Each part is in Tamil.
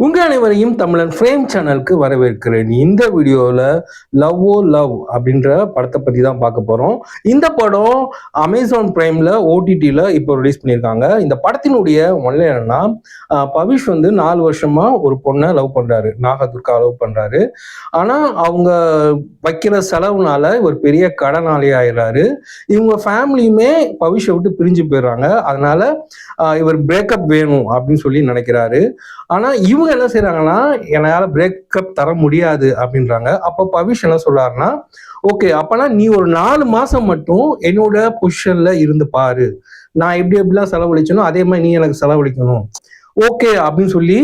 உங்க அனைவரையும் தமிழன் ஃப்ரேம் சேனலுக்கு வரவேற்கிறேன். இந்த வீடியோவில் லவ் ஓ லவ் அப்படின்ற படத்தை பற்றி தான் பார்க்க போகிறோம். இந்த படம் அமேசான் பிரைமில் ஓடிடியில் இப்போ ரிலீஸ் பண்ணியிருக்காங்க. இந்த படத்தினுடைய ஒன்லை என்னன்னா, பவிஷ் வந்து 4 வருஷமாக ஒரு பொண்ணை லவ் பண்ணுறாரு, நாகதுர்கா லவ் பண்ணுறாரு. ஆனால் அவங்க வைக்கிற செலவுனால இவர் பெரிய கடனாளி ஆயிடுறாரு. இவங்க ஃபேமிலியுமே பவிஷை விட்டு பிரிஞ்சு போயிடுறாங்க. அதனால இவர் பிரேக்கப் வேணும் அப்படின்னு சொல்லி நினைக்கிறாரு. ஆனா இவங்க என்ன செய்யறாங்கன்னா, என்னால பிரேக்கப் தர முடியாது அப்படின்றாங்க. அப்போ பவிஷ் என்ன சொல்றாருன்னா, ஓகே அப்பனா நீ ஒரு 4 மாசம் மட்டும் என்னோட பொசிஷன்ல இருந்து பாரு, நான் எப்படி எப்படிலாம் செலவழிச்சனோ அதே மாதிரி நீ எனக்கு செலவழிக்கணும், ஓகே அப்படின்னு சொல்லி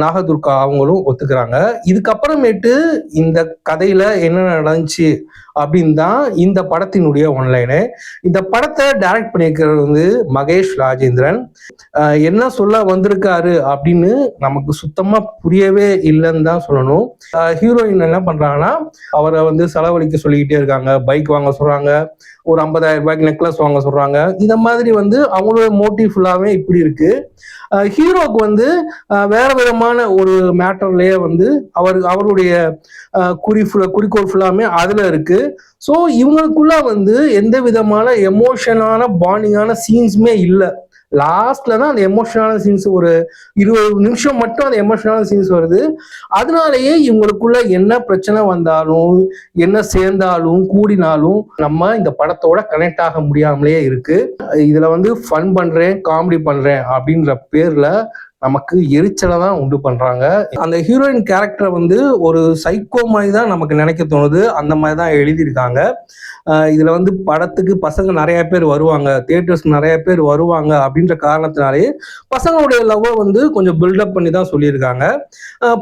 நாகதுர்கா அவங்களும் ஒத்துக்கிறாங்க. இதுக்கப்புறமேட்டு இந்த கதையில என்ன நடந்துச்சு அப்படின்னு தான் இந்த படத்தினுடைய ஒன்லைனு. இந்த படத்தை டைரக்ட் பண்ணியிருக்கிறது வந்து மகேஷ் ராஜேந்திரன். என்ன சொல்ல வந்திருக்காரு அப்படின்னு நமக்கு சுத்தமா புரியவே இல்லைன்னு தான் சொல்லணும். ஹீரோயின் என்ன பண்றாங்கன்னா, அவரை வந்து செலவழிக்க சொல்லிக்கிட்டே இருக்காங்க, பைக் வாங்க சொல்றாங்க, ஒரு 50,000 ரூபாய்க்கு நெக்லஸ் வாங்க சொல்றாங்க. இந்த மாதிரி வந்து அவங்களோட மோட்டிவ் ஃபுல்லாவே இப்படி இருக்கு. ஹீரோக்கு வந்து வேற விதமான ஒரு மேட்டர்லயே வந்து அவருடைய குறிக்கோள் ஃபுல்லாமே அதுல இருக்கு. ஸோ இவங்களுக்குள்ள வந்து எந்த விதமான எமோஷனான பாண்டிங்கான சீன்ஸுமே இல்லை. லாஸ்ட்ல தான் அந்த எமோஷனலான சீன்ஸ், ஒரு 20 நிமிஷம் மட்டும் அந்த எமோஷனலான சீன்ஸ் வருது. அதனாலேயே இவங்களுக்குள்ள என்ன பிரச்சனை வந்தாலும், என்ன சேர்ந்தாலும் கூடினாலும் நம்ம இந்த படத்தோட கனெக்ட் ஆக முடியாமலே இருக்கு. இதுல வந்து ஃபன் பண்றேன், காமெடி பண்றேன் அப்படின்ற பேர்ல நமக்கு எரிச்சலை தான் உண்டு பண்றாங்க. அந்த ஹீரோயின் கேரக்டரை வந்து ஒரு சைக்கோ மாதிரி தான் நமக்கு நினைக்க தோணுது. அந்த மாதிரி தான் எழுதியிருக்காங்க. இதுல வந்து படத்துக்கு பசங்க நிறைய பேர் வருவாங்க, தியேட்டர்ஸ் நிறைய பேர் வருவாங்க அப்படின்ற காரணத்தினாலே பசங்களுடைய லவ்வை வந்து கொஞ்சம் பில்டப் பண்ணி தான் சொல்லியிருக்காங்க.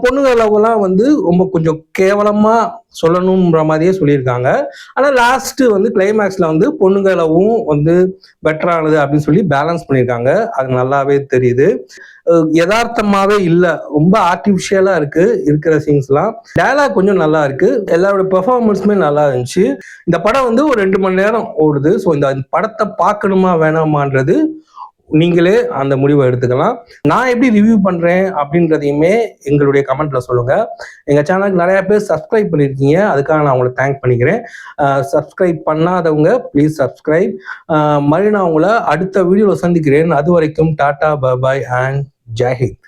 பொண்ணுங்க லவ்வெல்லாம் வந்து ரொம்ப கொஞ்சம் கேவலமா சொல்லணும்ன்ற மாதிரியே சொல்லியிருக்காங்க. ஆனால் லாஸ்ட் வந்து கிளைமேக்ஸ்ல வந்து பொண்ணுங்க லவ்வும் வந்து பெட்டரானது அப்படின்னு சொல்லி பேலன்ஸ் பண்ணியிருக்காங்க. அது நல்லாவே தெரியுது. யதார்த்தமாவே இல்லை, ரொம்ப ஆர்டிஃபிஷியலா இருக்கு இருக்கிற சீன்ஸ்லாம். டயலாக் கொஞ்சம் நல்லா இருக்கு, எல்லாரோட பெர்ஃபார்மன்ஸுமே நல்லா இருந்துச்சு. இந்த படம் வந்து ஒரு 2 மணி நேரம் ஓடுது. ஸோ இந்த படத்தை பார்க்கணுமா வேணாமான்றது நீங்களே அந்த முடிவை எடுத்துக்கலாம். நான் எப்படி ரிவ்யூ பண்றேன் அப்படின்றதையுமே எங்களுடைய கமெண்ட்ல சொல்லுங்க. எங்க சேனலுக்கு நிறைய பேர் சப்ஸ்கிரைப் பண்ணியிருக்கீங்க, அதுக்காக நான் உங்களை தேங்க் பண்ணிக்கிறேன். சப்ஸ்கிரைப் பண்ணாதவங்க ப்ளீஸ் சப்ஸ்கிரைப். மறுபடியும் நான் உங்களை அடுத்த வீடியோவில் சந்திக்கிறேன். அது வரைக்கும் டாடா, பாய் அண்ட் ஜெய் ஹிந்த்.